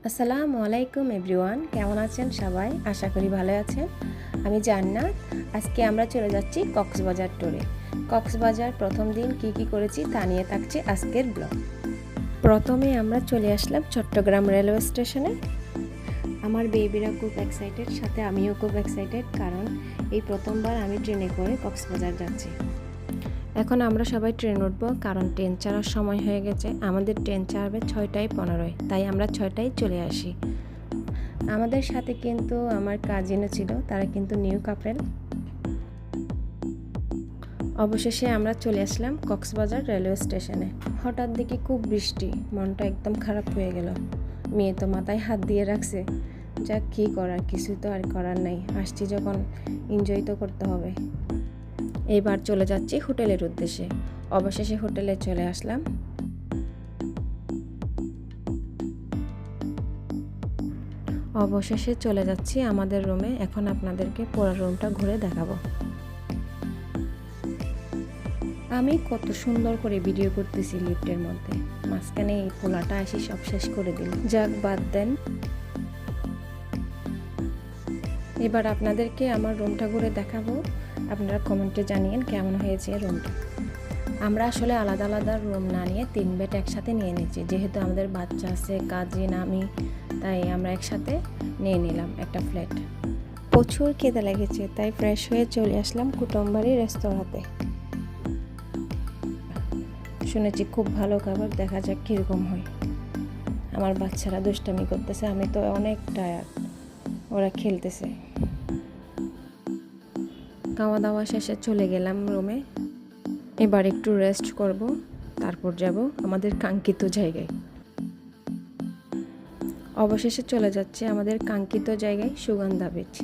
আসসালামু আলাইকুম এভরিওয়ান, কেমন আছেন সবাই? আশা করি ভালো আছেন। আমি জান্নাত। আজকে আমরা চলে যাচ্ছি কক্সবাজার ট্যুরে। কক্সবাজার প্রথম দিন কি করেছি তা নিয়ে থাকছে আজকের ব্লগ। প্রথমে আমরা চলে আসলাম চট্টগ্রাম রেলওয়ে স্টেশনে। আমার বেবিরা খুব এক্সাইটেড, সাথে আমিও খুব এক্সাইটেড, কারণ এই প্রথমবার আমি ট্রেনে করে কক্সবাজার যাচ্ছি। এখন আমরা সবাই ট্রেন উঠবো, কারণ ট্রেন ছাড়ার সময় হয়ে গেছে। আমাদের ট্রেন ছাড়বে 6:15, তাই আমরা 6টায় চলে আসি। আমাদের সাথে কিন্তু আমার কাজিনও ছিল, তারা কিন্তু নিউ কাপেল। অবশেষে আমরা চলে আসলাম কক্সবাজার রেলওয়ে স্টেশনে। হঠাৎ দেখি খুব বৃষ্টি, মনটা একদম খারাপ হয়ে গেল। মেয়ে তো মাথায় হাত দিয়ে রাখছে। যাক, কী করার, কিছু তো আর করার নাই। আসছি যখন, এনজয় তো করতে হবে। এইবার চলে যাচ্ছি হোটেলের উদ্দেশ্যে। অবশেষে হোটেলে চলে আসলাম। অবশেষে চলে যাচ্ছি আমাদের রুমে। এখন আপনাদেরকে পুরো রুমটা ঘুরে দেখাবো। আমি কত সুন্দর করে ভিডিও করতেছি লিফটের মধ্যে, মাঝখানে এই পোলাটা এসে সব শেষ করে দিল। যাক, বাদ দেন। এবার আপনাদেরকে আমার রুমটা ঘুরে দেখাবো। আপনারা কমেন্টে জানিয়েন কেমন হয়েছে রুমটা। আমরা আসলে আলাদা আলাদা রুম না নিয়ে 3 বেড একসাথে নিয়ে নিচ্ছি, যেহেতু আমাদের বাচ্চা আছে, কাজিন, আমি, তাই আমরা একসাথে নিয়ে নিলাম একটা ফ্ল্যাট। প্রচুর খিদে লেগেছে, তাই ফ্রেশ হয়ে চলে আসলাম কুটুমবাড়ি রেস্তোরাঁতে। শুনেছি খুব ভালো খাবার, দেখা যাক কীরকম হয়। আমার বাচ্চারা দুষ্টামি করতেছে, আমি তো অনেক টায়ার্ড, ওরা খেলতেছে। খাওয়া দাওয়া শেষে চলে গেলাম রুমে। এবার একটু রেস্ট করব, তারপর যাব আমাদের কাঙ্ক্ষিত জায়গায়। অবশেষে চলে যাচ্ছে আমাদের কাঙ্ক্ষিত জায়গায়, সুগন্ধা বিচ।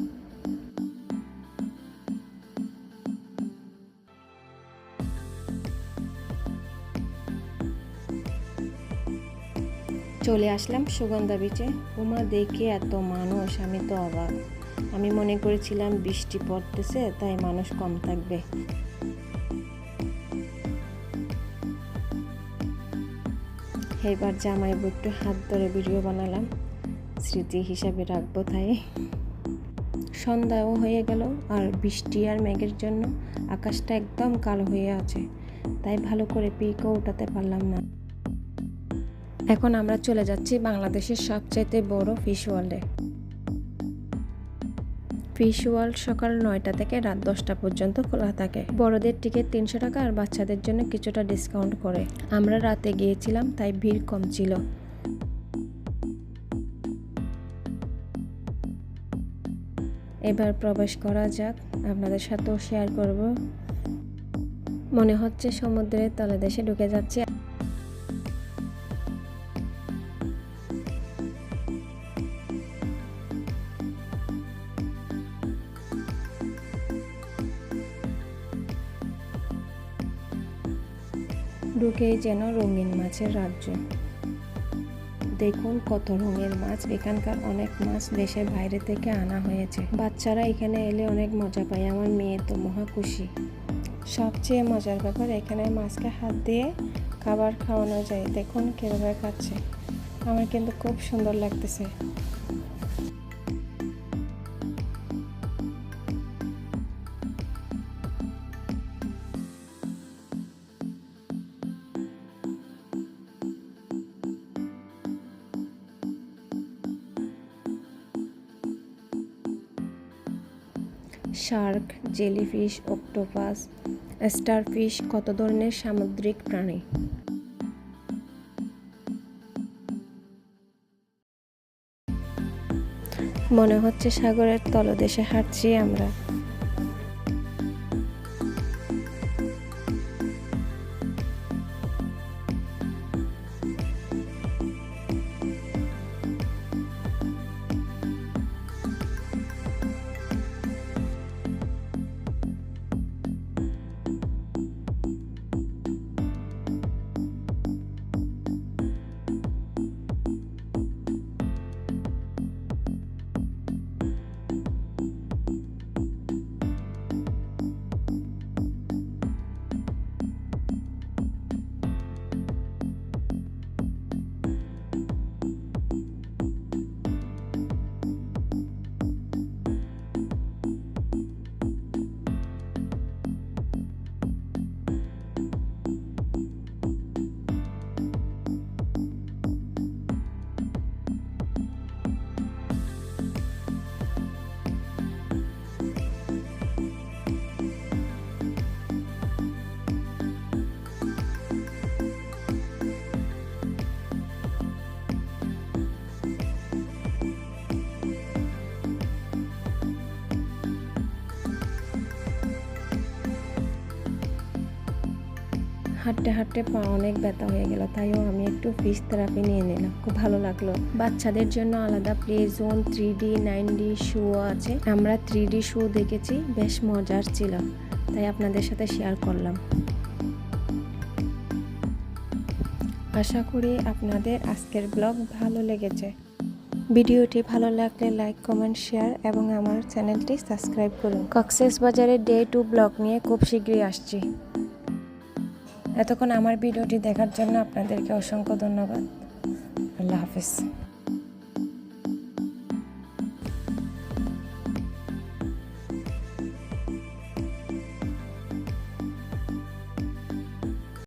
চলে আসলাম সুগন্ধা বিচে। ওমা, দেখে এত মানুষ, আমি তো অবাক। আমি মনে করেছিলাম বৃষ্টি পড়তেছে, তাই মানুষ কম থাকবে। এবার জামাইবু একটু হাত ধরে ভিডিও বানালাম, স্মৃতি হিসাবে রাখবো তাই। সন্ধ্যাও হয়ে গেল, আর বৃষ্টি আর মেঘের জন্য আকাশটা একদম কালো হয়ে আছে, তাই ভালো করে পিকও উঠাতে পারলাম না। এখন আমরা চলে যাচ্ছি বাংলাদেশের সবচাইতে বড় ফিশ ওয়ার্ল্ডে। ফিশ ওয়ার্ল্ড সকাল 9টা থেকে রাত 10টা পর্যন্ত খোলা থাকে। বড়দের টিকিট 300 টাকা, আর বাচ্চাদের জন্য কিছুটা ডিসকাউন্ট করে। আমরা রাতে গিয়েছিলাম, তাই ভিড় কম ছিল। এবার প্রবেশ করা যাক, আপনাদের সাথেও শেয়ার করব। মনে হচ্ছে সমুদ্রের তলদেশে ঢুকে যাচ্ছে। ঢুকেই যেন রঙিন মাছের রাজ্য। দেখুন কত রঙের মাছ। এখানকার অনেক মাছ দেশের বাইরে থেকে আনা হয়েছে। বাচ্চারা এখানে এলে অনেক মজা পায়, আমার মেয়ে তো মহা খুশি। সবচেয়ে মজার ব্যাপার, এখানে মাছকে হাত দিয়ে খাবার খাওয়ানো যায়। দেখুন কীভাবে খাচ্ছে, আমার কিন্তু খুব সুন্দর লাগতেছে। শার্ক, জেলিফিশ, অক্টোপাস, স্টারফিশ, কত ধরনের সামুদ্রিক প্রাণী। মনে হচ্ছে সাগরের তলদেশে হাঁটছি আমরা। হাঁটতে হাঁটতে পা অনেক ব্যথা হয়ে গেল, তাইও আমি একটু ফিশ থেরাপি নিয়ে নিলাম, খুব ভালো লাগলো। বাচ্চাদের জন্য আলাদা play zone, 3D 9D show আছে। আমরা 3D শো দেখেছি, বেশ মজার ছিল, তাই আপনাদের সাথে শেয়ার করলাম। আশা করি আপনাদের আজকের ব্লগ ভালো লেগেছে। ভিডিওটি ভালো লাগলে লাইক, কমেন্ট, শেয়ার এবং আমার চ্যানেলটি সাবস্ক্রাইব করুন। কক্সবাজারের ডে 2 ব্লগ নিয়ে খুব শীঘ্রই আসছি। এতক্ষণ আমার ভিডিওটি দেখার জন্য আপনাদেরকে অসংখ্য ধন্যবাদ। আল্লাহ হাফেজ।